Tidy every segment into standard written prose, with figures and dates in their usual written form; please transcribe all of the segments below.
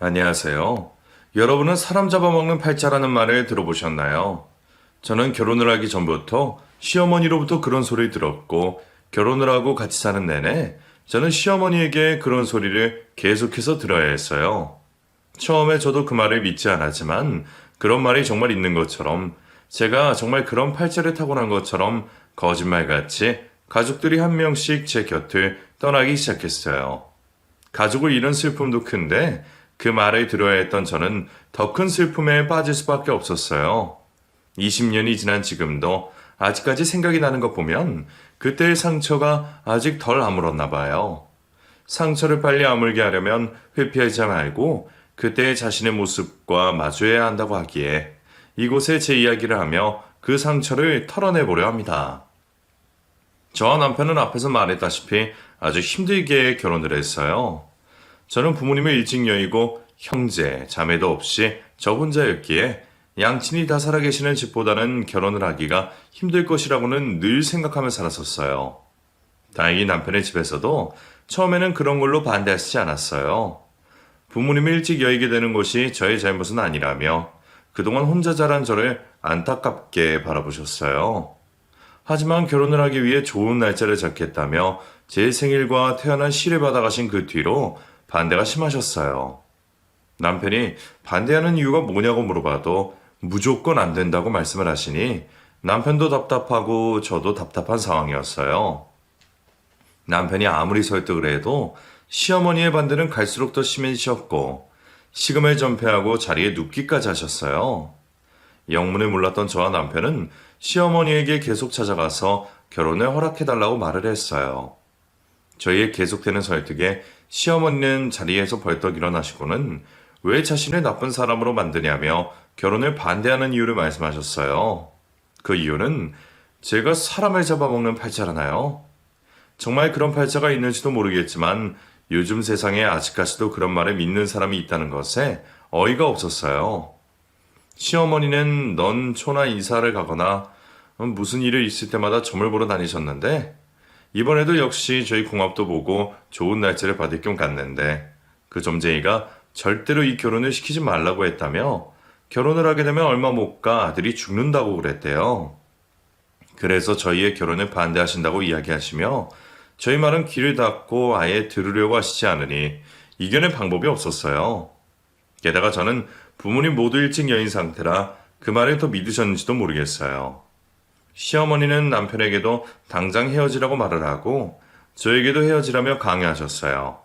안녕하세요. 여러분은 사람 잡아먹는 팔자라는 말을 들어보셨나요? 저는 결혼을 하기 전부터 시어머니로부터 그런 소리를 들었고, 결혼을 하고 같이 사는 내내 저는 시어머니에게 그런 소리를 계속해서 들어야 했어요. 처음에 저도 그 말을 믿지 않았지만, 그런 말이 정말 있는 것처럼, 제가 정말 그런 팔자를 타고난 것처럼 거짓말같이 가족들이 한 명씩 제 곁을 떠나기 시작했어요. 가족을 잃은 슬픔도 큰데 그 말을 들어야 했던 저는 더 큰 슬픔에 빠질 수밖에 없었어요. 20년이 지난 지금도 아직까지 생각이 나는 것 보면 그때의 상처가 아직 덜 아물었나 봐요. 상처를 빨리 아물게 하려면 회피하지 말고 그때의 자신의 모습과 마주해야 한다고 하기에 이곳에 제 이야기를 하며 그 상처를 털어내보려 합니다. 저와 남편은 앞에서 말했다시피 아주 힘들게 결혼을 했어요. 저는 부모님을 일찍 여의고 형제, 자매도 없이 저 혼자였기에 양친이 다 살아계시는 집보다는 결혼을 하기가 힘들 것이라고는 늘 생각하며 살았었어요. 다행히 남편의 집에서도 처음에는 그런 걸로 반대하시지 않았어요. 부모님을 일찍 여의게 되는 것이 저의 잘못은 아니라며 그동안 혼자 자란 저를 안타깝게 바라보셨어요. 하지만 결혼을 하기 위해 좋은 날짜를 잡겠다며 제 생일과 태어난 시를 받아가신 그 뒤로 반대가 심하셨어요. 남편이 반대하는 이유가 뭐냐고 물어봐도 무조건 안 된다고 말씀을 하시니 남편도 답답하고 저도 답답한 상황이었어요. 남편이 아무리 설득을 해도 시어머니의 반대는 갈수록 더 심해지셨고 식음을 전폐하고 자리에 눕기까지 하셨어요. 영문을 몰랐던 저와 남편은 시어머니에게 계속 찾아가서 결혼을 허락해달라고 말을 했어요. 저희의 계속되는 설득에 시어머니는 자리에서 벌떡 일어나시고는 왜 자신을 나쁜 사람으로 만드냐며 결혼을 반대하는 이유를 말씀하셨어요. 그 이유는 제가 사람을 잡아먹는 팔자라나요? 정말 그런 팔자가 있는지도 모르겠지만 요즘 세상에 아직까지도 그런 말을 믿는 사람이 있다는 것에 어이가 없었어요. 시어머니는 넌 초나 이사를 가거나 무슨 일이 있을 때마다 점을 보러 다니셨는데 이번에도 역시 저희 궁합도 보고 좋은 날짜를 받을 겸 갔는데 그 점쟁이가 절대로 이 결혼을 시키지 말라고 했다며 결혼을 하게 되면 얼마 못 가 아들이 죽는다고 그랬대요. 그래서 저희의 결혼을 반대하신다고 이야기하시며 저희 말은 귀를 닫고 아예 들으려고 하시지 않으니 이겨낼 방법이 없었어요. 게다가 저는 부모님 모두 일찍 여인 상태라 그 말을 더 믿으셨는지도 모르겠어요. 시어머니는 남편에게도 당장 헤어지라고 말을 하고 저에게도 헤어지라며 강요하셨어요.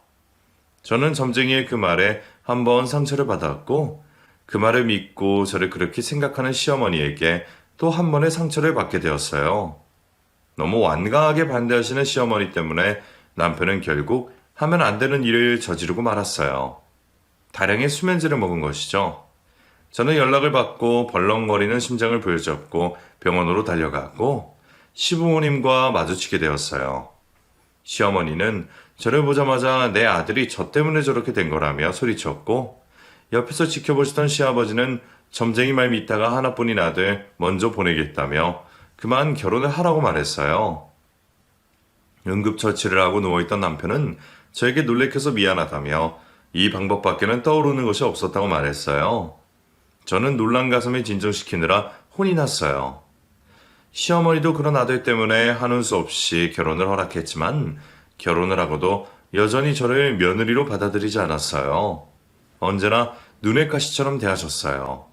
저는 점쟁이의 그 말에 한번 상처를 받았고 그 말을 믿고 저를 그렇게 생각하는 시어머니에게 또 한 번의 상처를 받게 되었어요. 너무 완강하게 반대하시는 시어머니 때문에 남편은 결국 하면 안 되는 일을 저지르고 말았어요. 다량의 수면제를 먹은 것이죠. 저는 연락을 받고 벌렁거리는 심장을 부여잡고 병원으로 달려갔고 시부모님과 마주치게 되었어요. 시어머니는 저를 보자마자 내 아들이 저 때문에 저렇게 된 거라며 소리쳤고 옆에서 지켜보시던 시아버지는 점쟁이 말 믿다가 하나뿐인 아들 먼저 보내겠다며 그만 결혼을 하라고 말했어요. 응급처치를 하고 누워있던 남편은 저에게 놀래켜서 미안하다며 이 방법밖에는 떠오르는 것이 없었다고 말했어요. 저는 놀란 가슴을 진정시키느라 혼이 났어요. 시어머니도 그런 아들 때문에 하는 수 없이 결혼을 허락했지만 결혼을 하고도 여전히 저를 며느리로 받아들이지 않았어요. 언제나 눈의 가시처럼 대하셨어요.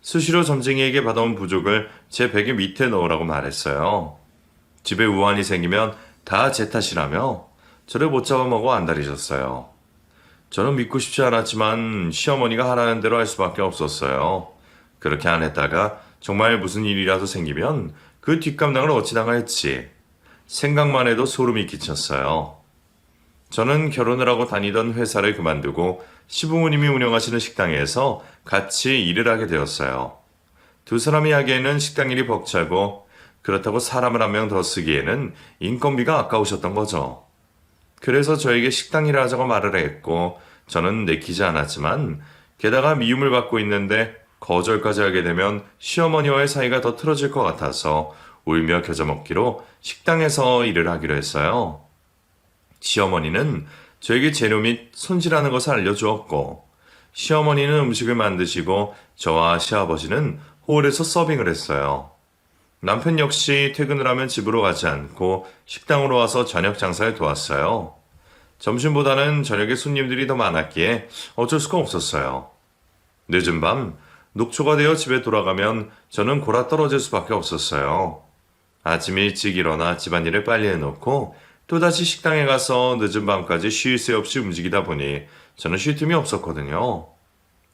수시로 점쟁이에게 받아온 부족을 제 베개 밑에 넣으라고 말했어요. 집에 우환이 생기면 다 제 탓이라며 저를 못 잡아먹어 안달이셨어요. 저는 믿고 싶지 않았지만 시어머니가 하라는 대로 할 수밖에 없었어요. 그렇게 안 했다가 정말 무슨 일이라도 생기면 그 뒷감당을 어찌 당할지 생각만 해도 소름이 끼쳤어요. 저는 결혼을 하고 다니던 회사를 그만두고 시부모님이 운영하시는 식당에서 같이 일을 하게 되었어요. 두 사람이 하기에는 식당 일이 벅차고 그렇다고 사람을 한 명 더 쓰기에는 인건비가 아까우셨던 거죠. 그래서 저에게 식당 일을 하자고 말을 했고 저는 내키지 않았지만 게다가 미움을 받고 있는데 거절까지 하게 되면 시어머니와의 사이가 더 틀어질 것 같아서 울며 겨자 먹기로 식당에서 일을 하기로 했어요. 시어머니는 저에게 재료 및 손질하는 것을 알려주었고 시어머니는 음식을 만드시고 저와 시아버지는 홀에서 서빙을 했어요. 남편 역시 퇴근을 하면 집으로 가지 않고 식당으로 와서 저녁 장사를 도왔어요. 점심보다는 저녁에 손님들이 더 많았기에 어쩔 수가 없었어요. 늦은 밤, 녹초가 되어 집에 돌아가면 저는 골아 떨어질 수밖에 없었어요. 아침 일찍 일어나 집안일을 빨리 해놓고 또다시 식당에 가서 늦은 밤까지 쉴 새 없이 움직이다 보니 저는 쉴 틈이 없었거든요.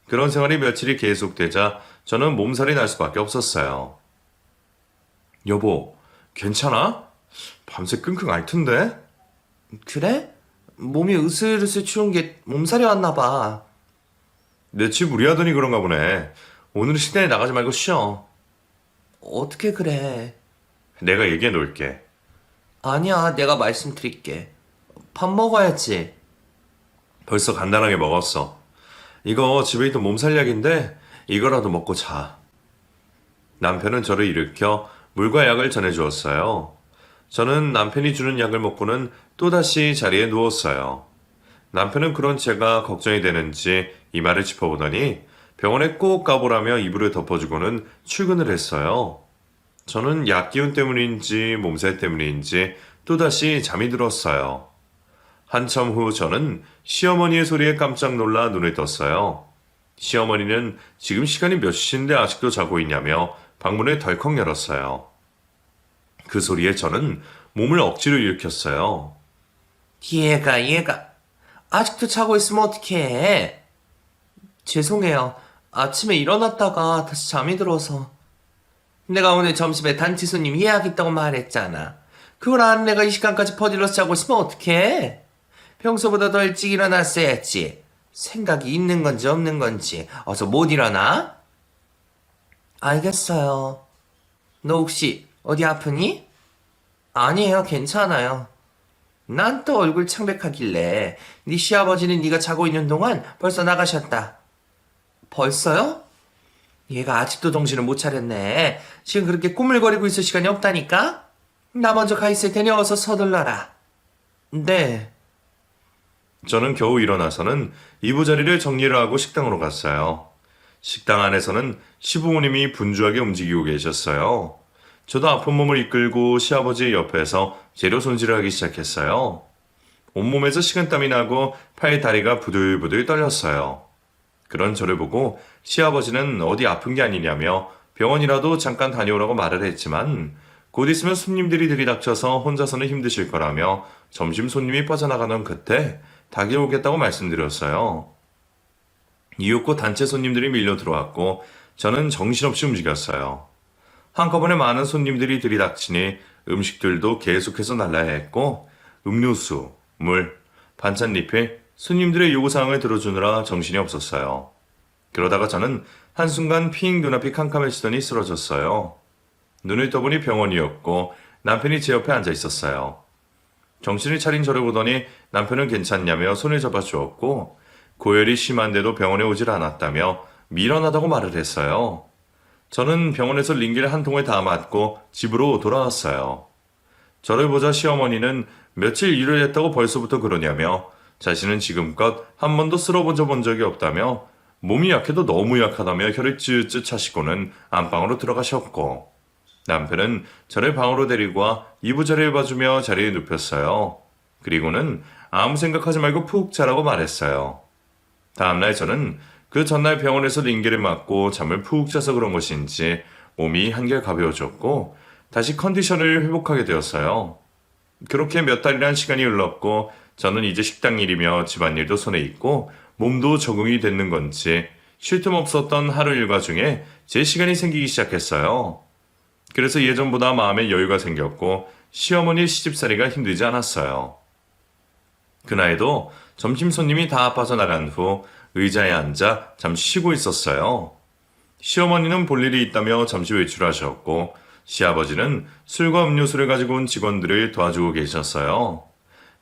그런 생활이 며칠이 계속되자 저는 몸살이 날 수밖에 없었어요. 여보, 괜찮아? 밤새 끙끙 앓 텐데? 그래? 몸이 으슬으슬 추운 게 몸살이 왔나 봐. 내 집 무리하더니 그런가 보네. 오늘은 식당에 나가지 말고 쉬어. 어떻게 그래? 내가 얘기해 놓을게. 아니야, 내가 말씀드릴게. 밥 먹어야지. 벌써 간단하게 먹었어. 이거 집에 있던 몸살약인데 이거라도 먹고 자. 남편은 저를 일으켜 물과 약을 전해주었어요. 저는 남편이 주는 약을 먹고는 또다시 자리에 누웠어요. 남편은 그런 제가 걱정이 되는지 이마를 짚어보더니 병원에 꼭 가보라며 이불을 덮어주고는 출근을 했어요. 저는 약 기운 때문인지 몸살 때문인지 또다시 잠이 들었어요. 한참 후 저는 시어머니의 소리에 깜짝 놀라 눈을 떴어요. 시어머니는 지금 시간이 몇 시인데 아직도 자고 있냐며 방문을 덜컥 열었어요. 그 소리에 저는 몸을 억지로 일으켰어요. 얘가. 아직도 자고 있으면 어떡해? 죄송해요. 아침에 일어났다가 다시 잠이 들어서. 내가 오늘 점심에 단체 손님 예약 있다고 말했잖아. 그걸 안 내가 이 시간까지 퍼질러서 자고 있으면 어떡해? 평소보다 더 일찍 일어났어야지. 생각이 있는 건지 없는 건지 어서 못 일어나? 알겠어요. 너 혹시 어디 아프니? 아니에요, 괜찮아요. 난 또 얼굴 창백하길래 네 시아버지는 네가 자고 있는 동안 벌써 나가셨다. 벌써요? 얘가 아직도 정신을 못 차렸네. 지금 그렇게 꾸물거리고 있을 시간이 없다니까? 나 먼저 가 있을 테니 어서 서둘러라. 네. 저는 겨우 일어나서는 이부자리를 정리를 하고 식당으로 갔어요. 식당 안에서는 시부모님이 분주하게 움직이고 계셨어요. 저도 아픈 몸을 이끌고 시아버지의 옆에서 재료 손질을 하기 시작했어요. 온몸에서 식은땀이 나고 팔 다리가 부들부들 떨렸어요. 그런 저를 보고 시아버지는 어디 아픈 게 아니냐며 병원이라도 잠깐 다녀오라고 말을 했지만 곧 있으면 손님들이 들이닥쳐서 혼자서는 힘드실 거라며 점심 손님이 빠져나가던 그때 닭이 오겠다고 말씀드렸어요. 이윽고 단체 손님들이 밀려 들어왔고 저는 정신없이 움직였어요. 한꺼번에 많은 손님들이 들이닥치니 음식들도 계속해서 날라야 했고 음료수, 물, 반찬 리필, 손님들의 요구사항을 들어주느라 정신이 없었어요. 그러다가 저는 한순간 핑 눈앞이 캄캄해지더니 쓰러졌어요. 눈을 떠보니 병원이었고 남편이 제 옆에 앉아 있었어요. 정신을 차린 저를 보더니 남편은 괜찮냐며 손을 잡아주었고 고열이 심한데도 병원에 오질 않았다며 미련하다고 말을 했어요. 저는 병원에서 링겔 한 통을 다 맞고 집으로 돌아왔어요. 저를 보자 시어머니는 며칠 일을 했다고 벌써부터 그러냐며 자신은 지금껏 한 번도 쓸어본 적이 없다며 몸이 약해도 너무 약하다며 혀를 ጭጭ 차시고는 안방으로 들어가셨고 남편은 저를 방으로 데리고 와 이부자리를 봐주며 자리에 눕혔어요. 그리고는 아무 생각하지 말고 푹 자라고 말했어요. 다음날 저는 그 전날 병원에서 링겔을 맞고 잠을 푹 자서 그런 것인지 몸이 한결 가벼워졌고 다시 컨디션을 회복하게 되었어요. 그렇게 몇 달이란 시간이 흘렀고 저는 이제 식당 일이며 집안일도 손에 있고 몸도 적응이 됐는 건지 쉴 틈 없었던 하루 일과 중에 제 시간이 생기기 시작했어요. 그래서 예전보다 마음에 여유가 생겼고 시어머니 시집살이가 힘들지 않았어요. 그날에도 점심 손님이 다 빠져나간 후 의자에 앉아 잠시 쉬고 있었어요. 시어머니는 볼 일이 있다며 잠시 외출하셨고 시아버지는 술과 음료수를 가지고 온 직원들을 도와주고 계셨어요.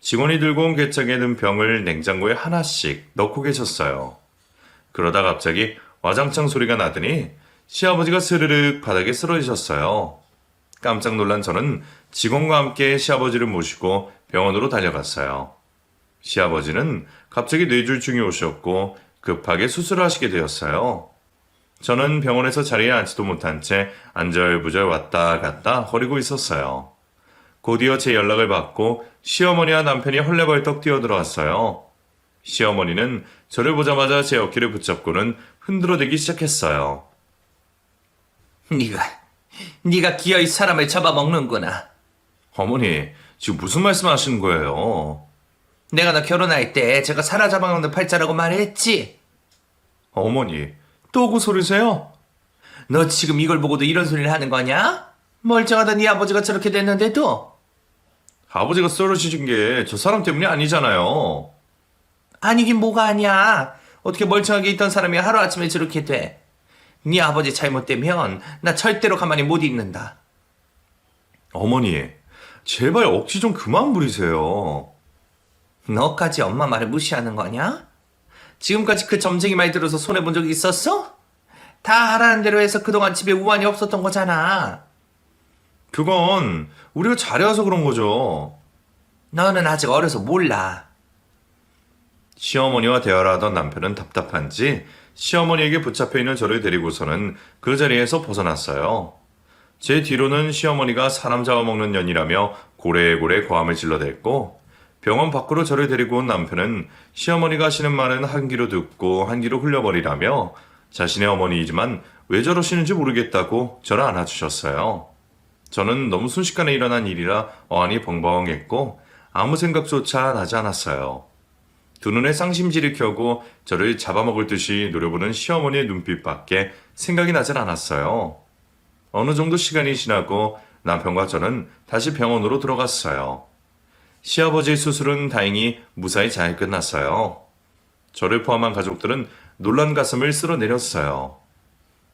직원이 들고 온 괴짝에 든 병을 냉장고에 하나씩 넣고 계셨어요. 그러다 갑자기 와장창 소리가 나더니 시아버지가 스르륵 바닥에 쓰러지셨어요. 깜짝 놀란 저는 직원과 함께 시아버지를 모시고 병원으로 달려갔어요. 시아버지는 갑자기 뇌졸중이 오셨고 급하게 수술을 하시게 되었어요. 저는 병원에서 자리에 앉지도 못한 채 안절부절 왔다 갔다 거리고 있었어요. 곧이어 제 연락을 받고 시어머니와 남편이 헐레벌떡 뛰어들어왔어요. 시어머니는 저를 보자마자 제 어깨를 붙잡고는 흔들어대기 시작했어요. 네가 기어이 사람을 잡아먹는구나. 어머니, 지금 무슨 말씀 하시는 거예요? 내가 너 결혼할 때 제가 사람 잡아먹는 팔자라고 말했지? 어머니, 또 그 소리세요? 너 지금 이걸 보고도 이런 소리를 하는 거냐? 멀쩡하던 네 아버지가 저렇게 됐는데도? 아버지가 쓰러지신 게 저 사람 때문이 아니잖아요. 아니긴 뭐가 아니야. 어떻게 멀쩡하게 있던 사람이 하루아침에 저렇게 돼. 네 아버지 잘못되면 나 절대로 가만히 못 있는다. 어머니, 제발 억지 좀 그만 부리세요. 너까지 엄마 말을 무시하는 거냐? 지금까지 그 점쟁이 말 들어서 손해본 적이 있었어? 다 하라는 대로 해서 그동안 집에 우환이 없었던 거잖아. 그건 우리가 잘해서 그런 거죠. 너는 아직 어려서 몰라. 시어머니와 대화를 하던 남편은 답답한지 시어머니에게 붙잡혀 있는 저를 데리고서는 그 자리에서 벗어났어요. 제 뒤로는 시어머니가 사람 잡아먹는 년이라며 고래고래 고함을 질러댔고, 병원 밖으로 저를 데리고 온 남편은 시어머니가 하시는 말은 한 귀로 듣고 한 귀로 흘려버리라며 자신의 어머니이지만 왜 저러시는지 모르겠다고 저를 안아주셨어요. 저는 너무 순식간에 일어난 일이라 어안이 벙벙했고 아무 생각조차 나지 않았어요. 두 눈에 쌍심지를 켜고 저를 잡아먹을 듯이 노려보는 시어머니의 눈빛밖에 생각이 나질 않았어요. 어느 정도 시간이 지나고 남편과 저는 다시 병원으로 들어갔어요. 시아버지의 수술은 다행히 무사히 잘 끝났어요. 저를 포함한 가족들은 놀란 가슴을 쓸어내렸어요.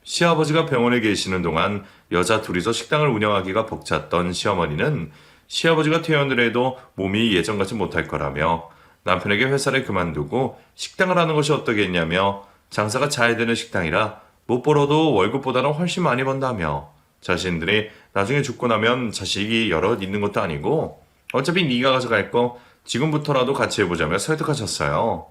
시아버지가 병원에 계시는 동안 여자 둘이서 식당을 운영하기가 벅찼던 시어머니는 시아버지가 퇴원을 해도 몸이 예전같이 못할 거라며 남편에게 회사를 그만두고 식당을 하는 것이 어떠겠냐며 장사가 잘 되는 식당이라 못 벌어도 월급보다는 훨씬 많이 번다며 자신들이 나중에 죽고 나면 자식이 여럿 있는 것도 아니고 어차피 네가 가져갈 거 지금부터라도 같이 해보자며 설득하셨어요.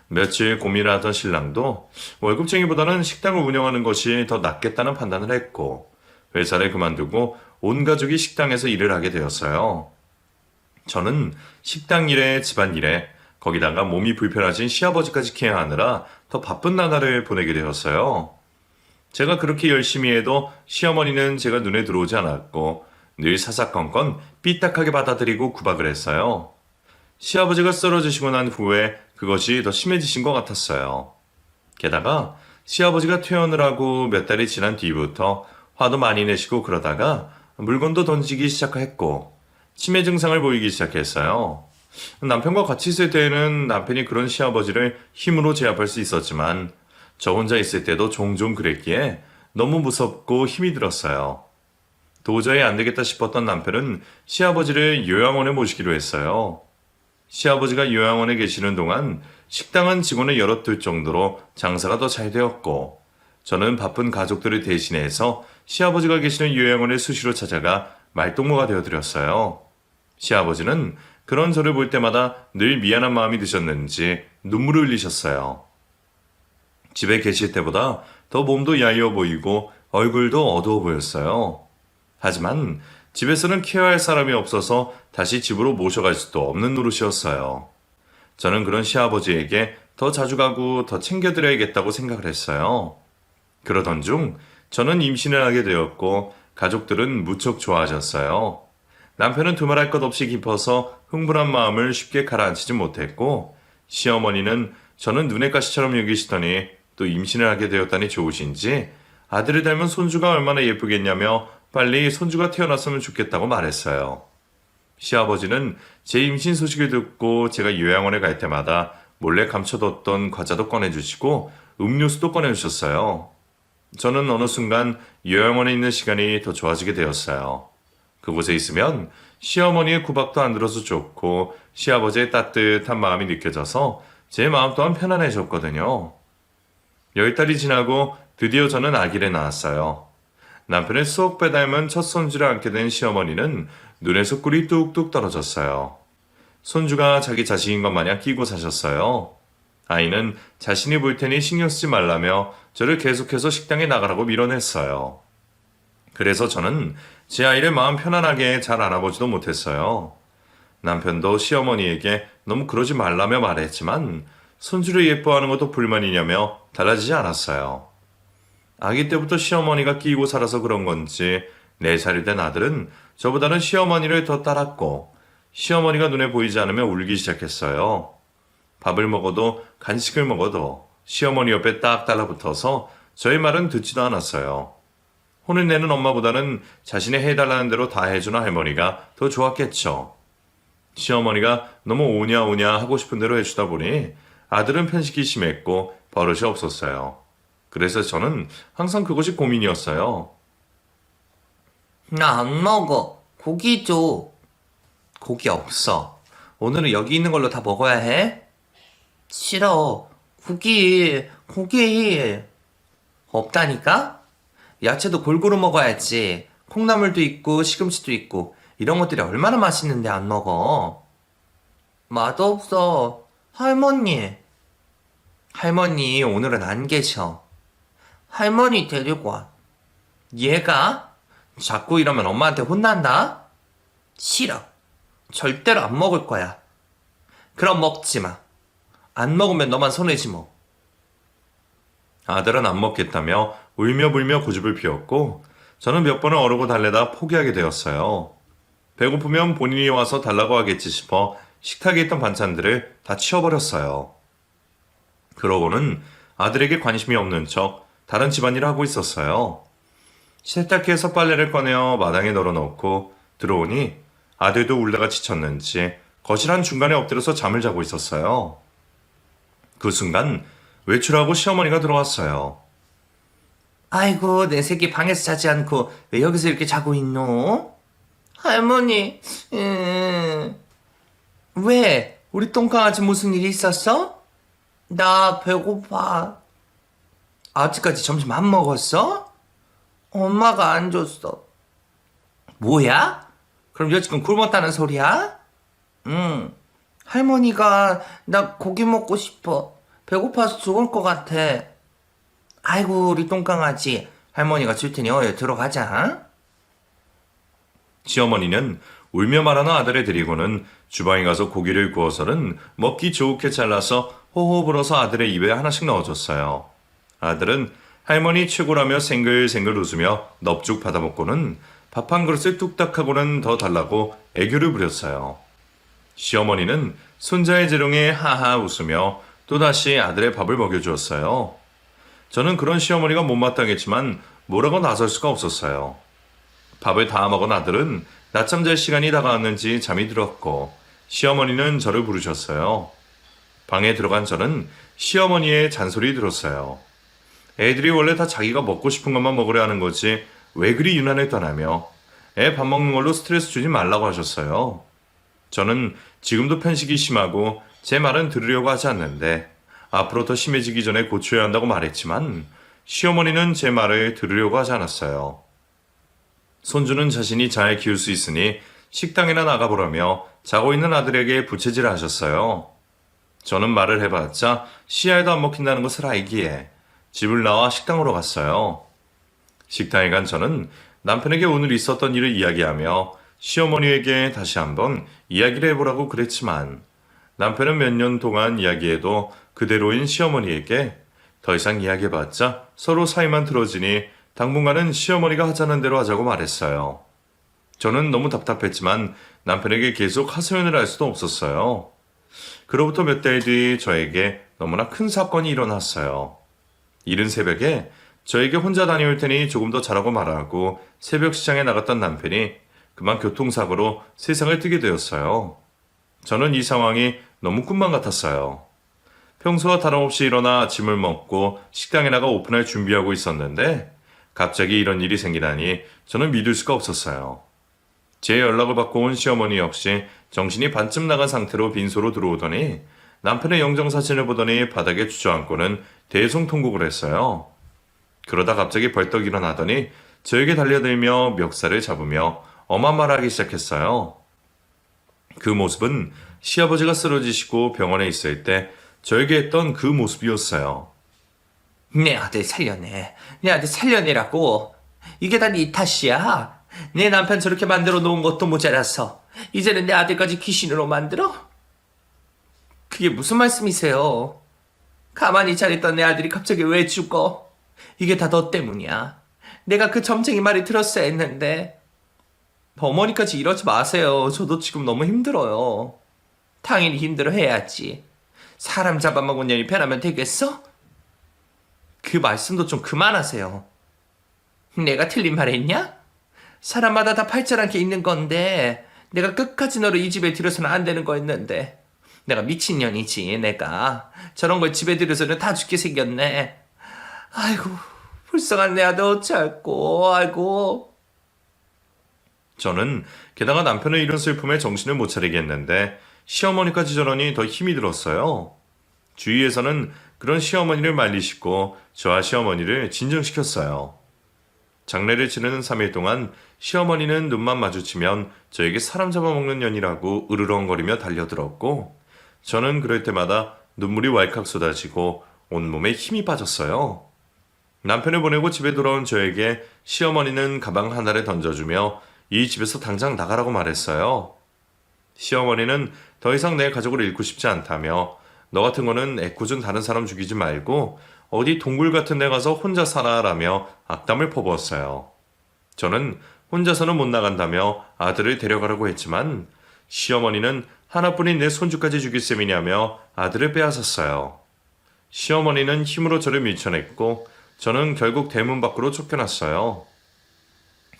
며칠 고민을 하던 신랑도 월급쟁이보다는 식당을 운영하는 것이 더 낫겠다는 판단을 했고 회사를 그만두고 온 가족이 식당에서 일을 하게 되었어요. 저는 식당 일에 집안 일에 거기다가 몸이 불편하신 시아버지까지 케어하느라 더 바쁜 나날을 보내게 되었어요. 제가 그렇게 열심히 해도 시어머니는 제가 눈에 들어오지 않았고 늘 사사건건 삐딱하게 받아들이고 구박을 했어요. 시아버지가 쓰러지시고 난 후에 그것이 더 심해지신 것 같았어요. 게다가 시아버지가 퇴원을 하고 몇 달이 지난 뒤부터 화도 많이 내시고 그러다가 물건도 던지기 시작했고 치매 증상을 보이기 시작했어요. 남편과 같이 있을 때에는 남편이 그런 시아버지를 힘으로 제압할 수 있었지만 저 혼자 있을 때도 종종 그랬기에 너무 무섭고 힘이 들었어요. 도저히 안 되겠다 싶었던 남편은 시아버지를 요양원에 모시기로 했어요. 시아버지가 요양원에 계시는 동안 식당은 직원을 여럿 둘 정도로 장사가 더 잘 되었고 저는 바쁜 가족들을 대신해서 시아버지가 계시는 요양원에 수시로 찾아가 말동무가 되어드렸어요. 시아버지는 그런 저를 볼 때마다 늘 미안한 마음이 드셨는지 눈물을 흘리셨어요. 집에 계실 때보다 더 몸도 야위어 보이고 얼굴도 어두워 보였어요. 하지만 집에서는 케어할 사람이 없어서 다시 집으로 모셔갈 수도 없는 노릇이었어요. 저는 그런 시아버지에게 더 자주 가고 더 챙겨드려야겠다고 생각을 했어요. 그러던 중 저는 임신을 하게 되었고 가족들은 무척 좋아하셨어요. 남편은 두말할 것 없이 깊어서 흥분한 마음을 쉽게 가라앉히지 못했고 시어머니는 저는 눈의 가시처럼 여기시더니 또 임신을 하게 되었다니 좋으신지 아들을 닮은 손주가 얼마나 예쁘겠냐며 빨리 손주가 태어났으면 좋겠다고 말했어요. 시아버지는 제 임신 소식을 듣고 제가 요양원에 갈 때마다 몰래 감춰뒀던 과자도 꺼내주시고 음료수도 꺼내주셨어요. 저는 어느 순간 요양원에 있는 시간이 더 좋아지게 되었어요. 그곳에 있으면 시어머니의 구박도 안 들어서 좋고 시아버지의 따뜻한 마음이 느껴져서 제 마음 또한 편안해졌거든요. 10달이 지나고 드디어 저는 아기를 낳았어요. 남편의 수억 배 닮은 첫 손주를 안게 된 시어머니는 눈에서 꿀이 뚝뚝 떨어졌어요. 손주가 자기 자식인 것 마냥 끼고 사셨어요. 아이는 자신이 볼 테니 신경 쓰지 말라며 저를 계속해서 식당에 나가라고 밀어냈어요. 그래서 저는 제 아이를 마음 편안하게 잘 알아보지도 못했어요. 남편도 시어머니에게 너무 그러지 말라며 말했지만 손주를 예뻐하는 것도 불만이냐며 달라지지 않았어요. 아기 때부터 시어머니가 끼고 살아서 그런 건지 4살이 된 아들은 저보다는 시어머니를 더 따랐고 시어머니가 눈에 보이지 않으면 울기 시작했어요. 밥을 먹어도 간식을 먹어도 시어머니 옆에 딱 달라붙어서 저의 말은 듣지도 않았어요. 혼을 내는 엄마보다는 자신이 해달라는 대로 다 해주는 할머니가 더 좋았겠죠. 시어머니가 너무 오냐오냐 하고 싶은 대로 해주다 보니 아들은 편식이 심했고 버릇이 없었어요. 그래서 저는 항상 그것이 고민이었어요. 나 안 먹어. 고기 줘. 고기 없어. 오늘은 여기 있는 걸로 다 먹어야 해? 싫어. 고기. 없다니까? 야채도 골고루 먹어야지. 콩나물도 있고 시금치도 있고 이런 것들이 얼마나 맛있는데 안 먹어. 맛없어. 할머니 오늘은 안 계셔. 할머니 데리고 와. 얘가? 자꾸 이러면 엄마한테 혼난다? 싫어. 절대로 안 먹을 거야. 그럼 먹지 마. 안 먹으면 너만 손해지 뭐. 아들은 안 먹겠다며 울며불며 고집을 피웠고 저는 몇 번을 어르고 달래다 포기하게 되었어요. 배고프면 본인이 와서 달라고 하겠지 싶어 식탁에 있던 반찬들을 다 치워버렸어요. 그러고는 아들에게 관심이 없는 척 다른 집안일을 하고 있었어요. 세탁기에서 빨래를 꺼내어 마당에 널어놓고 들어오니 아들도 울다가 지쳤는지 거실 한 중간에 엎드려서 잠을 자고 있었어요. 그 순간 외출하고 시어머니가 들어왔어요. 아이고, 내 새끼 방에서 자지 않고 왜 여기서 이렇게 자고 있노? 할머니, 왜? 우리 똥강아지 무슨 일 있었어? 나 배고파. 아직까지 점심 안 먹었어? 엄마가 안 줬어. 뭐야? 그럼 여지껏 굶었다는 소리야? 응. 할머니가 나 고기 먹고 싶어. 배고파서 죽을 것 같아. 아이고, 우리 똥강아지. 할머니가 줄 테니 어여 들어가자. 시어머니는 울며 말하는 아들을 데리고는 주방에 가서 고기를 구워서는 먹기 좋게 잘라서 호호 불어서 아들의 입에 하나씩 넣어줬어요. 아들은 할머니 최고라며 생글생글 웃으며 넙죽 받아먹고는 밥 한 그릇을 뚝딱 하고는 더 달라고 애교를 부렸어요. 시어머니는 손자의 재롱에 하하 웃으며 또다시 아들의 밥을 먹여주었어요. 저는 그런 시어머니가 못마땅했지만 뭐라고 나설 수가 없었어요. 밥을 다 먹은 아들은 낮잠 잘 시간이 다가왔는지 잠이 들었고 시어머니는 저를 부르셨어요. 방에 들어간 저는 시어머니의 잔소리 들었어요. 애들이 원래 다 자기가 먹고 싶은 것만 먹으려 하는 거지 왜 그리 유난했다나며 애 밥 먹는 걸로 스트레스 주지 말라고 하셨어요. 저는 지금도 편식이 심하고 제 말은 들으려고 하지 않는데 앞으로 더 심해지기 전에 고쳐야 한다고 말했지만 시어머니는 제 말을 들으려고 하지 않았어요. 손주는 자신이 잘 키울 수 있으니 식당이나 나가보라며 자고 있는 아들에게 부채질을 하셨어요. 저는 말을 해봤자 씨알도 안 먹힌다는 것을 알기에 집을 나와 식당으로 갔어요. 식당에 간 저는 남편에게 오늘 있었던 일을 이야기하며 시어머니에게 다시 한번 이야기를 해보라고 그랬지만 남편은 몇 년 동안 이야기해도 그대로인 시어머니에게 더 이상 이야기해봤자 서로 사이만 틀어지니 당분간은 시어머니가 하자는 대로 하자고 말했어요. 저는 너무 답답했지만 남편에게 계속 하소연을 할 수도 없었어요. 그로부터 몇 달 뒤 저에게 너무나 큰 사건이 일어났어요. 이른 새벽에 저에게 혼자 다녀올 테니 조금 더 자라고 말하고 새벽 시장에 나갔던 남편이 그만 교통사고로 세상을 뜨게 되었어요. 저는 이 상황이 너무 꿈만 같았어요. 평소와 다름없이 일어나 아침을 먹고 식당에 나가 오픈할 준비하고 있었는데 갑자기 이런 일이 생기다니 저는 믿을 수가 없었어요. 제 연락을 받고 온 시어머니 역시 정신이 반쯤 나간 상태로 빈소로 들어오더니 남편의 영정사진을 보더니 바닥에 주저앉고는 대성통곡을 했어요. 그러다 갑자기 벌떡 일어나더니 저에게 달려들며 멱살을 잡으며 엄한 말하기 시작했어요. 그 모습은 시아버지가 쓰러지시고 병원에 있을 때 저에게 했던 그 모습이었어요. 내 아들 살려내. 내 아들 살려내라고. 이게 다 네 탓이야. 내 남편 저렇게 만들어 놓은 것도 모자라서 이제는 내 아들까지 귀신으로 만들어? 그게 무슨 말씀이세요? 가만히 잘했던 내 아들이 갑자기 왜 죽어? 이게 다 너 때문이야. 내가 그 점쟁이 말을 들었어야 했는데. 어머니까지 이러지 마세요. 저도 지금 너무 힘들어요. 당연히 힘들어해야지. 사람 잡아먹은 년이 변하면 되겠어? 그 말씀도 좀 그만하세요. 내가 틀린 말 했냐? 사람마다 다 팔자란 게 있는 건데 내가 끝까지 너를 이 집에 들여서는 안 되는 거였는데 내가 미친년이지. 내가 저런 걸 집에 들여서는 다 죽게 생겼네. 아이고 불쌍한 내 아들 어찌할꼬. 아이고. 저는 게다가 남편의 이런 슬픔에 정신을 못 차리겠는데 시어머니까지 저러니 더 힘이 들었어요. 주위에서는 그런 시어머니를 말리시고 저와 시어머니를 진정시켰어요. 장례를 치르는 3일 동안 시어머니는 눈만 마주치면 저에게 사람 잡아먹는 년이라고 으르렁거리며 달려들었고 저는 그럴 때마다 눈물이 왈칵 쏟아지고 온몸에 힘이 빠졌어요. 남편을 보내고 집에 돌아온 저에게 시어머니는 가방 하나를 던져주며 이 집에서 당장 나가라고 말했어요. 시어머니는 더 이상 내 가족을 잃고 싶지 않다며 너 같은 거는 애꿎은 다른 사람 죽이지 말고 어디 동굴 같은 데 가서 혼자 살아라며 악담을 퍼부었어요. 저는 혼자서는 못 나간다며 아들을 데려가라고 했지만 시어머니는 하나뿐인 내 손주까지 죽일 셈이냐며 아들을 빼앗았어요. 시어머니는 힘으로 저를 밀쳐냈고 저는 결국 대문 밖으로 쫓겨났어요.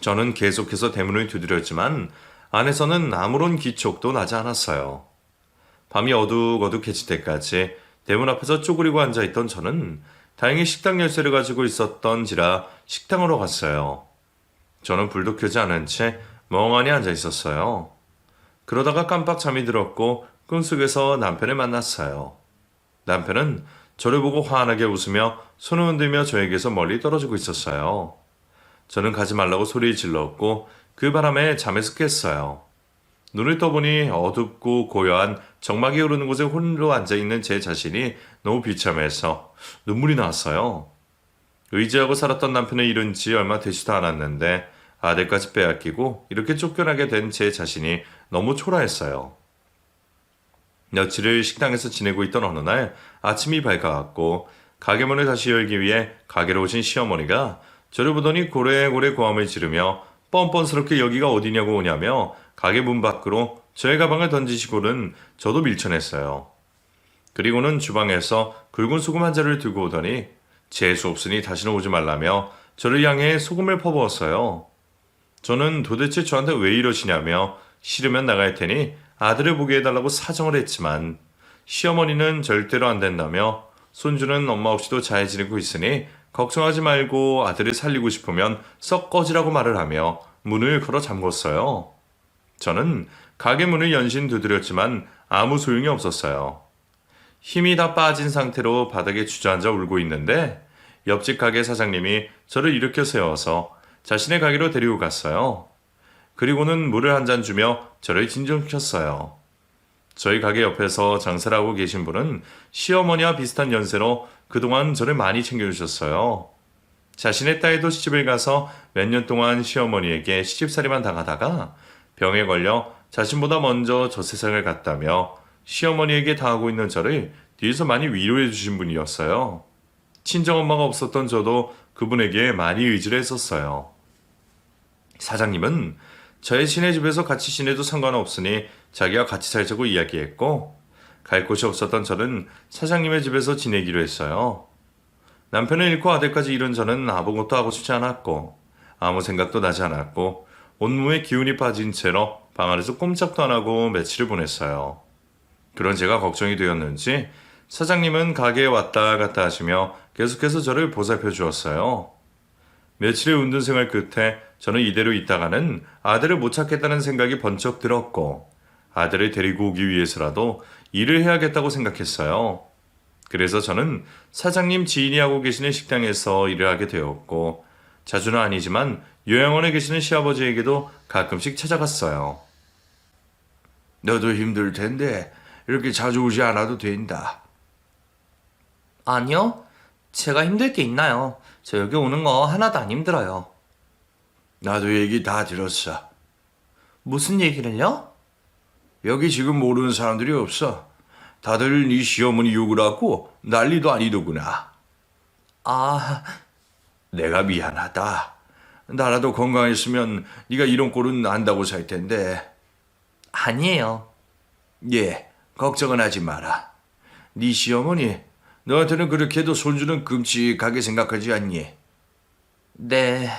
저는 계속해서 대문을 두드렸지만 안에서는 아무런 기척도 나지 않았어요. 밤이 어둑어둑해질 때까지 대문 앞에서 쪼그리고 앉아있던 저는 다행히 식당 열쇠를 가지고 있었던지라 식당으로 갔어요. 저는 불도 켜지 않은 채 멍하니 앉아있었어요. 그러다가 깜빡 잠이 들었고 꿈속에서 남편을 만났어요. 남편은 저를 보고 환하게 웃으며 손을 흔들며 저에게서 멀리 떨어지고 있었어요. 저는 가지 말라고 소리 질렀고 그 바람에 잠에서 깼어요. 눈을 떠보니 어둡고 고요한 정막이 흐르는 곳에 홀로 앉아있는 제 자신이 너무 비참해서 눈물이 나왔어요. 의지하고 살았던 남편을 잃은 지 얼마 되지도 않았는데 아들까지 빼앗기고 이렇게 쫓겨나게 된 제 자신이 너무 초라했어요. 며칠을 식당에서 지내고 있던 어느 날 아침이 밝아왔고 가게 문을 다시 열기 위해 가게로 오신 시어머니가 저를 보더니 고래고래 고함을 지르며 뻔뻔스럽게 여기가 어디냐고 오냐며 가게 문 밖으로 저의 가방을 던지시고는 저도 밀쳐냈어요. 그리고는 주방에서 굵은 소금 한 자루를 들고 오더니 재수 없으니 다시는 오지 말라며 저를 향해 소금을 퍼부었어요. 저는 도대체 저한테 왜 이러시냐며 싫으면 나갈 테니 아들을 보게 해달라고 사정을 했지만 시어머니는 절대로 안 된다며 손주는 엄마 없이도 잘 지내고 있으니 걱정하지 말고 아들을 살리고 싶으면 썩 꺼지라고 말을 하며 문을 걸어 잠궜어요. 저는 가게 문을 연신 두드렸지만 아무 소용이 없었어요. 힘이 다 빠진 상태로 바닥에 주저앉아 울고 있는데 옆집 가게 사장님이 저를 일으켜 세워서 자신의 가게로 데리고 갔어요. 그리고는 물을 한 잔 주며 저를 진정시켰어요. 저희 가게 옆에서 장사를 하고 계신 분은 시어머니와 비슷한 연세로 그동안 저를 많이 챙겨주셨어요. 자신의 딸도 시집을 가서 몇 년 동안 시어머니에게 시집살이만 당하다가 병에 걸려 자신보다 먼저 저 세상을 갔다며 시어머니에게 당하고 있는 저를 뒤에서 많이 위로해 주신 분이었어요. 친정엄마가 없었던 저도 그분에게 많이 의지를 했었어요. 사장님은 저의 시내 집에서 같이 지내도 상관없으니 자기와 같이 살자고 이야기했고 갈 곳이 없었던 저는 사장님의 집에서 지내기로 했어요. 남편을 잃고 아들까지 잃은 저는 아무것도 하고 싶지 않았고 아무 생각도 나지 않았고 온몸에 기운이 빠진 채로 방 안에서 꼼짝도 안 하고 며칠을 보냈어요. 그런 제가 걱정이 되었는지 사장님은 가게에 왔다 갔다 하시며 계속해서 저를 보살펴 주었어요. 며칠의 운동 생활 끝에 저는 이대로 있다가는 아들을 못 찾겠다는 생각이 번쩍 들었고 아들을 데리고 오기 위해서라도 일을 해야겠다고 생각했어요. 그래서 저는 사장님 지인이 하고 계시는 식당에서 일을 하게 되었고 자주는 아니지만 요양원에 계시는 시아버지에게도 가끔씩 찾아갔어요. 너도 힘들 텐데 이렇게 자주 오지 않아도 된다. 아니요. 제가 힘들 게 있나요? 저 여기 오는 거 하나도 안 힘들어요. 나도 얘기 다 들었어. 무슨 얘기를요? 여기 지금 모르는 사람들이 없어. 다들 네 시어머니 욕을 하고 난리도 아니더구나. 아, 내가 미안하다. 나라도 건강했으면 네가 이런 꼴은 안다고 살 텐데. 아니에요. 예, 걱정은 하지 마라. 네 시어머니, 너한테는 그렇게도 손주는 끔찍하게 생각하지 않니? 네.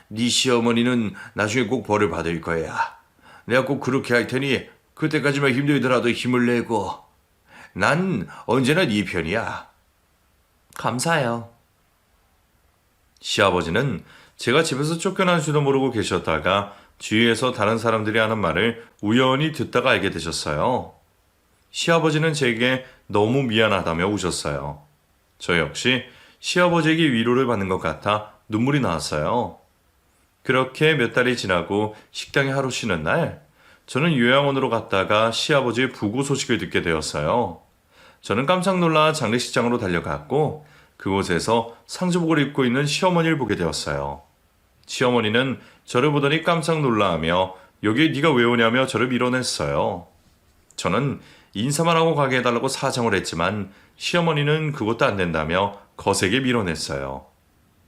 네 시어머니는 나중에 꼭 벌을 받을 거야. 내가 꼭 그렇게 할 테니 그때까지만 힘들더라도 힘을 내고. 난 언제나 네 편이야. 감사해요. 시아버지는 제가 집에서 쫓겨난 줄도 모르고 계셨다가 주위에서 다른 사람들이 하는 말을 우연히 듣다가 알게 되셨어요. 시아버지는 제게 너무 미안하다며 우셨어요. 저 역시 시아버지에게 위로를 받는 것 같아 눈물이 나왔어요. 그렇게 몇 달이 지나고 식당에 하루 쉬는 날, 저는 요양원으로 갔다가 시아버지의 부고 소식을 듣게 되었어요. 저는 깜짝 놀라 장례식장으로 달려갔고 그곳에서 상주복을 입고 있는 시어머니를 보게 되었어요. 시어머니는 저를 보더니 깜짝 놀라하며 여기에 네가 왜 오냐며 저를 밀어냈어요. 저는 인사만 하고 가게 해달라고 사정을 했지만 시어머니는 그것도 안 된다며 거세게 밀어냈어요.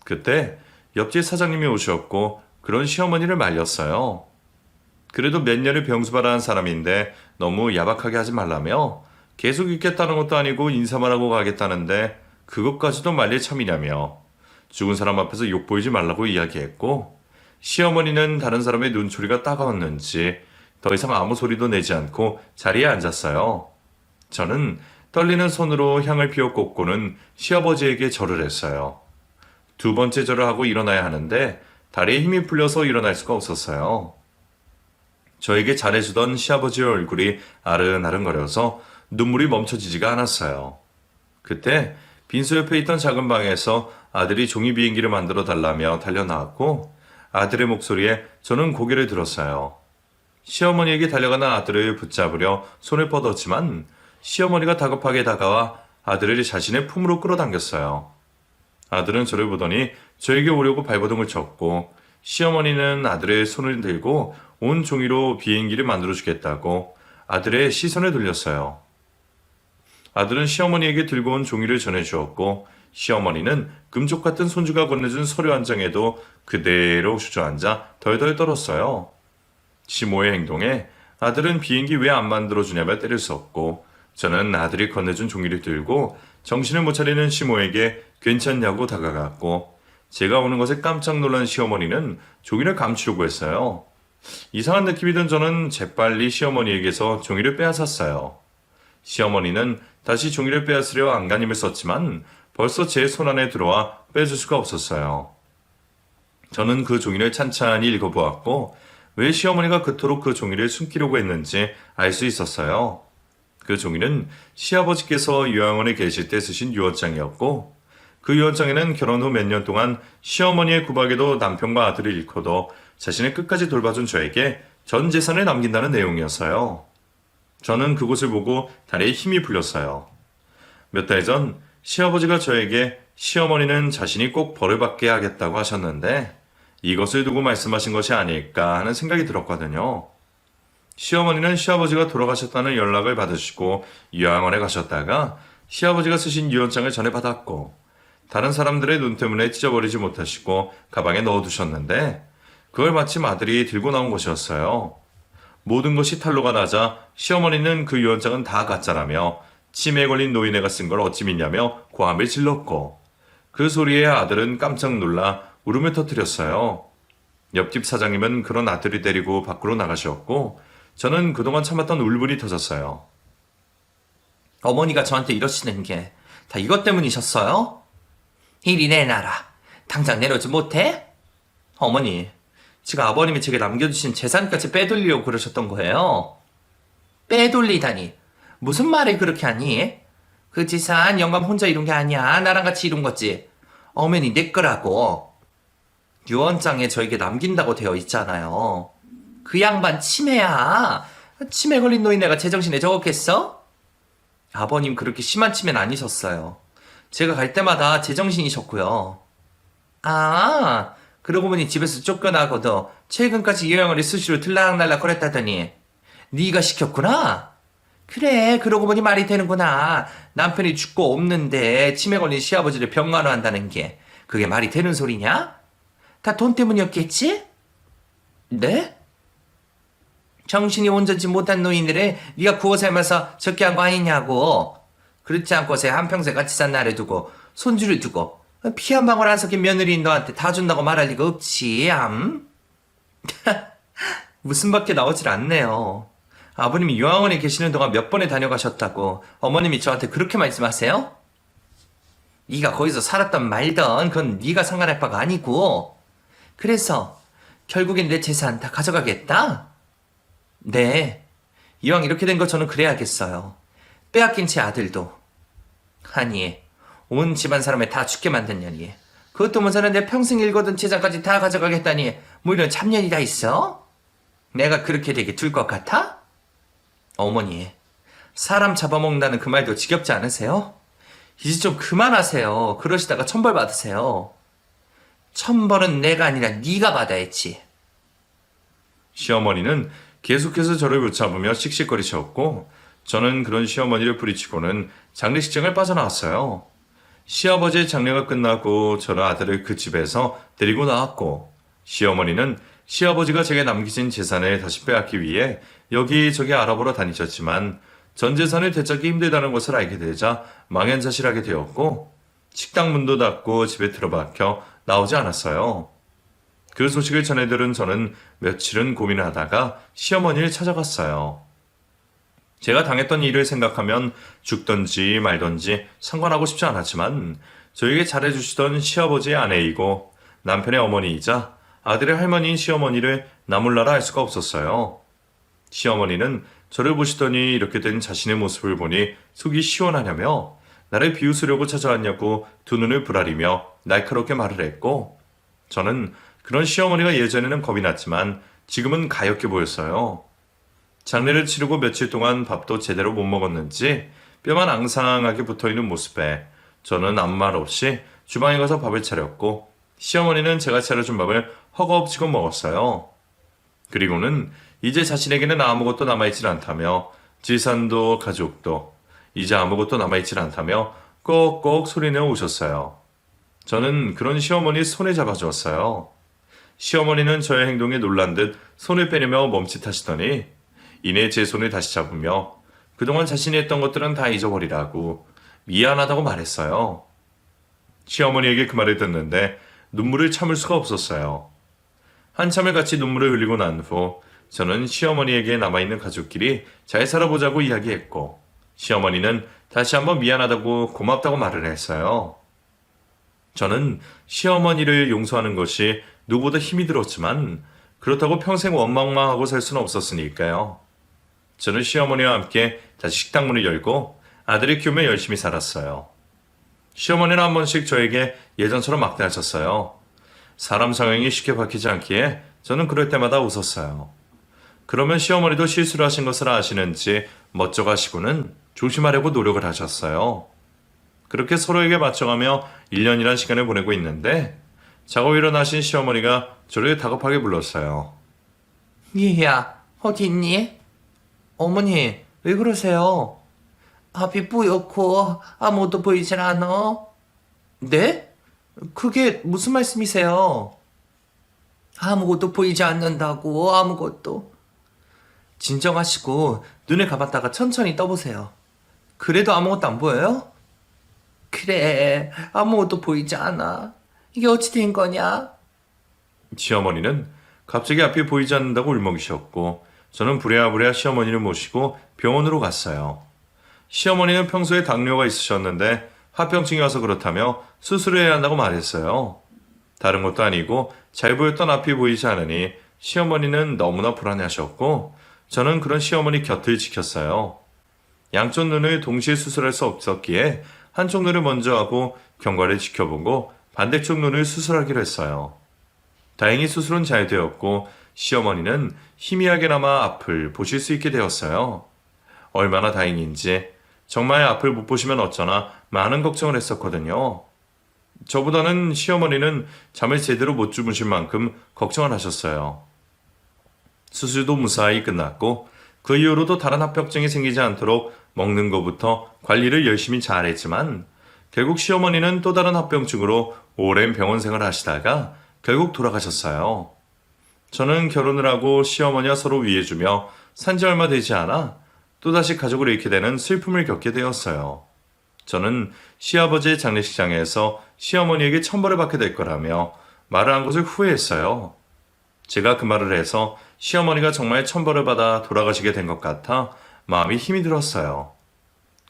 그때 옆집 사장님이 오셨고 그런 시어머니를 말렸어요. 그래도 몇 년을 병수발을 한 사람인데 너무 야박하게 하지 말라며 계속 있겠다는 것도 아니고 인사만 하고 가겠다는데 그것까지도 말릴 참이냐며 죽은 사람 앞에서 욕 보이지 말라고 이야기했고 시어머니는 다른 사람의 눈초리가 따가웠는지 더 이상 아무 소리도 내지 않고 자리에 앉았어요. 저는 떨리는 손으로 향을 피워 꽂고는 시아버지에게 절을 했어요. 두 번째 절을 하고 일어나야 하는데 다리에 힘이 풀려서 일어날 수가 없었어요. 저에게 잘해주던 시아버지의 얼굴이 아른아른거려서 눈물이 멈춰지지가 않았어요. 그때 빈소 옆에 있던 작은 방에서 아들이 종이 비행기를 만들어 달라며 달려나왔고 아들의 목소리에 저는 고개를 들었어요. 시어머니에게 달려가는 아들을 붙잡으려 손을 뻗었지만 시어머니가 다급하게 다가와 아들을 자신의 품으로 끌어당겼어요. 아들은 저를 보더니 저에게 오려고 발버둥을 쳤고 시어머니는 아들의 손을 들고 온 종이로 비행기를 만들어 주겠다고 아들의 시선을 돌렸어요. 아들은 시어머니에게 들고 온 종이를 전해주었고 시어머니는 금쪽 같은 손주가 건네준 서류 한 장에도 그대로 주저앉아 덜덜 떨었어요. 시모의 행동에 아들은 비행기 왜 안 만들어주냐며 때릴 수 없고 저는 아들이 건네준 종이를 들고 정신을 못 차리는 시모에게 괜찮냐고 다가갔고 제가 오는 것에 깜짝 놀란 시어머니는 종이를 감추려고 했어요. 이상한 느낌이 든 저는 재빨리 시어머니에게서 종이를 빼앗았어요. 시어머니는 다시 종이를 빼앗으려 안간힘을 썼지만 벌써 제 손안에 들어와 빼줄 수가 없었어요. 저는 그 종이를 찬찬히 읽어보았고 왜 시어머니가 그토록 그 종이를 숨기려고 했는지 알 수 있었어요. 그 종이는 시아버지께서 요양원에 계실 때 쓰신 유언장이었고 그 유언장에는 결혼 후 몇 년 동안 시어머니의 구박에도 남편과 아들을 잃고도 자신을 끝까지 돌봐준 저에게 전 재산을 남긴다는 내용이었어요. 저는 그곳을 보고 다리에 힘이 풀렸어요. 몇 달 전 시아버지가 저에게 시어머니는 자신이 꼭 벌을 받게 하겠다고 하셨는데 이것을 두고 말씀하신 것이 아닐까 하는 생각이 들었거든요. 시어머니는 시아버지가 돌아가셨다는 연락을 받으시고 요양원에 가셨다가 시아버지가 쓰신 유언장을 전해받았고 다른 사람들의 눈 때문에 찢어버리지 못하시고 가방에 넣어두셨는데 그걸 마침 아들이 들고 나온 것이었어요. 모든 것이 탄로가 나자 시어머니는 그 유언장은 다 가짜라며 치매에 걸린 노인네가 쓴 걸 어찌 믿냐며 고함을 질렀고 그 소리에 아들은 깜짝 놀라 울음을 터뜨렸어요. 옆집 사장님은 그런 아들이 데리고 밖으로 나가셨고 저는 그동안 참았던 울분이 터졌어요. 어머니가 저한테 이러시는 게 다 이것 때문이셨어요? 이리 내놔라. 당장 내려오지 못해? 어머니, 지금 아버님이 제게 남겨주신 재산까지 빼돌리려고 그러셨던 거예요. 빼돌리다니. 무슨 말을 그렇게 하니? 그 재산 영감 혼자 이룬 게 아니야. 나랑 같이 이룬 거지. 어머니 내 거라고. 유언장에 저에게 남긴다고 되어 있잖아요. 그 양반 치매야. 치매 걸린 노인네가 제정신에 적었겠어? 아버님 그렇게 심한 치매는 아니셨어요. 제가 갈 때마다 제정신이셨고요. 아, 그러고 보니 집에서 쫓겨나고도 최근까지 요양원에 수시로 들락날락 거렸다더니 네가 시켰구나? 그래, 그러고 보니 말이 되는구나. 남편이 죽고 없는데 치매 걸린 시아버지를 병간호 한다는 게 그게 말이 되는 소리냐? 다 돈 때문이었겠지? 네? 정신이 온전치 못한 노인들을 네가 구워 삶아서 적게 한 거 아니냐고. 그렇지 않고서 한평생 같이 산 나를 두고 손주를 두고 피 한 방울 안 섞인 며느리인 너한테 다 준다고 말할 리가 없지. 무슨 밖에 나오질 않네요. 아버님이 요양원에 계시는 동안 몇 번에 다녀가셨다고 어머님이 저한테 그렇게 말씀하세요? 네가 거기서 살았던 말던 그건 네가 상관할 바가 아니고. 그래서 결국엔 내 재산 다 가져가겠다? 네. 이왕 이렇게 된 거 저는 그래야겠어요. 빼앗긴 제 아들도. 아니, 온 집안 사람을 다 죽게 만든 년이. 그것도 모자라 내 평생 일거든 재산까지 다 가져가겠다니 뭐 이런 잡년이 다 있어? 내가 그렇게 되게 둘 것 같아? 어머니, 사람 잡아먹는다는 그 말도 지겹지 않으세요? 이제 좀 그만하세요. 그러시다가 천벌 받으세요. 천벌은 내가 아니라 네가 받아야지. 시어머니는 계속해서 저를 붙잡으며 씩씩거리셨고 저는 그런 시어머니를 부리치고는 장례식장을 빠져나왔어요. 시아버지의 장례가 끝나고 저는 아들을 그 집에서 데리고 나왔고 시어머니는 시아버지가 제게 남기신 재산을 다시 빼앗기 위해 여기저기 알아보러 다니셨지만 전 재산을 되찾기 힘들다는 것을 알게 되자 망연자실하게 되었고 식당 문도 닫고 집에 들어박혀 나오지 않았어요. 그 소식을 전해 들은 저는 며칠은 고민하다가 시어머니를 찾아갔어요. 제가 당했던 일을 생각하면 죽던지 말던지 상관하고 싶지 않았지만 저에게 잘해주시던 시아버지의 아내이고 남편의 어머니이자 아들의 할머니인 시어머니를 나몰라라 할 수가 없었어요. 시어머니는 저를 보시더니 이렇게 된 자신의 모습을 보니 속이 시원하냐며 나를 비웃으려고 찾아왔냐고 두 눈을 부라리며 날카롭게 말을 했고 저는 그런 시어머니가 예전에는 겁이 났지만 지금은 가엾게 보였어요. 장례를 치르고 며칠 동안 밥도 제대로 못 먹었는지 뼈만 앙상하게 붙어있는 모습에 저는 아무 말 없이 주방에 가서 밥을 차렸고 시어머니는 제가 차려준 밥을 허겁지겁 먹었어요. 그리고는 이제 자신에게는 아무것도 남아있질 않다며 재산도 가족도 이제 아무것도 남아있질 않다며 꼭꼭 소리내어 오셨어요. 저는 그런 시어머니 손에 잡아주었어요. 시어머니는 저의 행동에 놀란 듯 손을 빼려며 멈칫하시더니 이내 제 손을 다시 잡으며 그동안 자신이 했던 것들은 다 잊어버리라고 미안하다고 말했어요. 시어머니에게 그 말을 듣는데 눈물을 참을 수가 없었어요. 한참을 같이 눈물을 흘리고 난 후 저는 시어머니에게 남아있는 가족끼리 잘 살아보자고 이야기했고 시어머니는 다시 한번 미안하다고 고맙다고 말을 했어요. 저는 시어머니를 용서하는 것이 누구보다 힘이 들었지만 그렇다고 평생 원망만 하고 살 수는 없었으니까요. 저는 시어머니와 함께 다시 식당 문을 열고 아들을 키우며 열심히 살았어요. 시어머니는 한 번씩 저에게 예전처럼 막대하셨어요. 사람 성향이 쉽게 바뀌지 않기에 저는 그럴 때마다 웃었어요. 그러면 시어머니도 실수를 하신 것을 아시는지 멋쩍어하시고는 조심하려고 노력을 하셨어요. 그렇게 서로에게 맞춰가며 1년이란 시간을 보내고 있는데 자고 일어나신 시어머니가 저를 다급하게 불렀어요. 얘야, 어디 있니? 어머니, 왜 그러세요? 앞이 뿌옇고 아무것도 보이질 않아. 네? 그게 무슨 말씀이세요? 아무것도 보이지 않는다고, 아무것도. 진정하시고 눈을 감았다가 천천히 떠보세요. 그래도 아무것도 안 보여요? 그래, 아무것도 보이지 않아. 이게 어찌 된 거냐? 시어머니는 갑자기 앞이 보이지 않는다고 울먹이셨고 저는 부랴부랴 시어머니를 모시고 병원으로 갔어요. 시어머니는 평소에 당뇨가 있으셨는데 합병증이 와서 그렇다며 수술을 해야 한다고 말했어요. 다른 것도 아니고 잘 보였던 앞이 보이지 않으니 시어머니는 너무나 불안해하셨고 저는 그런 시어머니 곁을 지켰어요. 양쪽 눈을 동시에 수술할 수 없었기에 한쪽 눈을 먼저 하고 경과를 지켜보고 반대쪽 눈을 수술하기로 했어요. 다행히 수술은 잘 되었고 시어머니는 희미하게나마 앞을 보실 수 있게 되었어요. 얼마나 다행인지 정말 앞을 못 보시면 어쩌나 많은 걱정을 했었거든요. 저보다는 시어머니는 잠을 제대로 못 주무실 만큼 걱정을 하셨어요. 수술도 무사히 끝났고 그 이후로도 다른 합병증이 생기지 않도록 먹는 것부터 관리를 열심히 잘했지만 결국 시어머니는 또 다른 합병증으로 오랜 병원 생활을 하시다가 결국 돌아가셨어요. 저는 결혼을 하고 시어머니와 서로 위해주며 산지 얼마 되지 않아 또다시 가족을 잃게 되는 슬픔을 겪게 되었어요. 저는 시아버지의 장례식장에서 시어머니에게 천벌을 받게 될 거라며 말을 한 것을 후회했어요. 제가 그 말을 해서 시어머니가 정말 천벌을 받아 돌아가시게 된 것 같아 마음이 힘이 들었어요.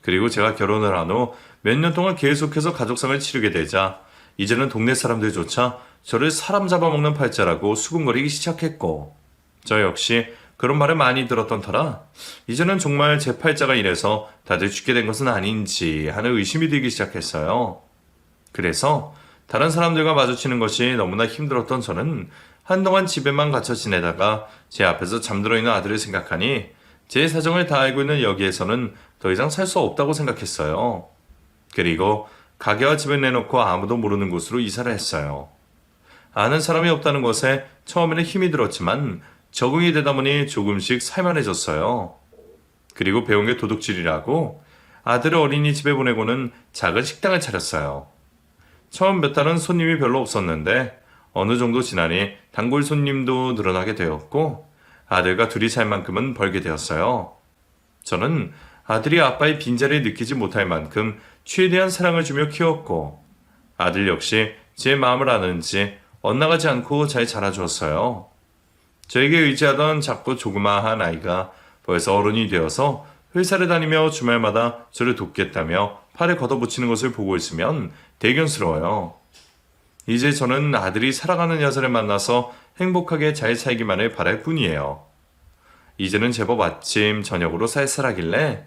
그리고 제가 결혼을 한 후 몇 년 동안 계속해서 가족상을 치르게 되자 이제는 동네 사람들조차 저를 사람 잡아먹는 팔자라고 수군거리기 시작했고 저 역시 그런 말을 많이 들었던 터라 이제는 정말 제 팔자가 이래서 다들 죽게 된 것은 아닌지 하는 의심이 들기 시작했어요. 그래서 다른 사람들과 마주치는 것이 너무나 힘들었던 저는 한동안 집에만 갇혀 지내다가 제 앞에서 잠들어 있는 아들을 생각하니 제 사정을 다 알고 있는 여기에서는 더 이상 살 수 없다고 생각했어요. 그리고 가게와 집을 내놓고 아무도 모르는 곳으로 이사를 했어요. 아는 사람이 없다는 것에 처음에는 힘이 들었지만 적응이 되다 보니 조금씩 살만해졌어요. 그리고 배운 게 도둑질이라고 아들을 어린이집에 보내고는 작은 식당을 차렸어요. 처음 몇 달은 손님이 별로 없었는데 어느 정도 지나니 단골 손님도 늘어나게 되었고 아들과 둘이 살 만큼은 벌게 되었어요. 저는 아들이 아빠의 빈자리를 느끼지 못할 만큼 최대한 사랑을 주며 키웠고 아들 역시 제 마음을 아는지 엇나가지 않고 잘 자라주었어요. 저에게 의지하던 작고 조그마한 아이가 벌써 어른이 되어서 회사를 다니며 주말마다 저를 돕겠다며 팔을 걷어붙이는 것을 보고 있으면 대견스러워요. 이제 저는 아들이 사랑하는 여자를 만나서 행복하게 잘 살기만을 바랄 뿐이에요. 이제는 제법 아침, 저녁으로 쌀쌀하길래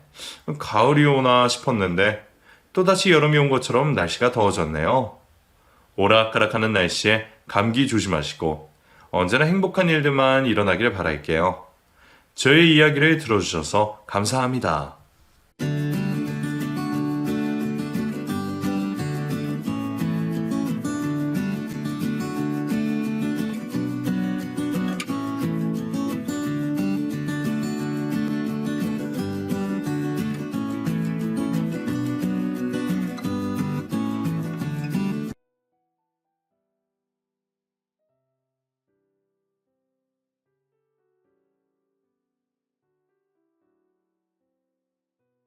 가을이 오나 싶었는데 또다시 여름이 온 것처럼 날씨가 더워졌네요. 오락가락하는 날씨에 감기 조심하시고 언제나 행복한 일들만 일어나길 바랄게요. 저의 이야기를 들어주셔서 감사합니다.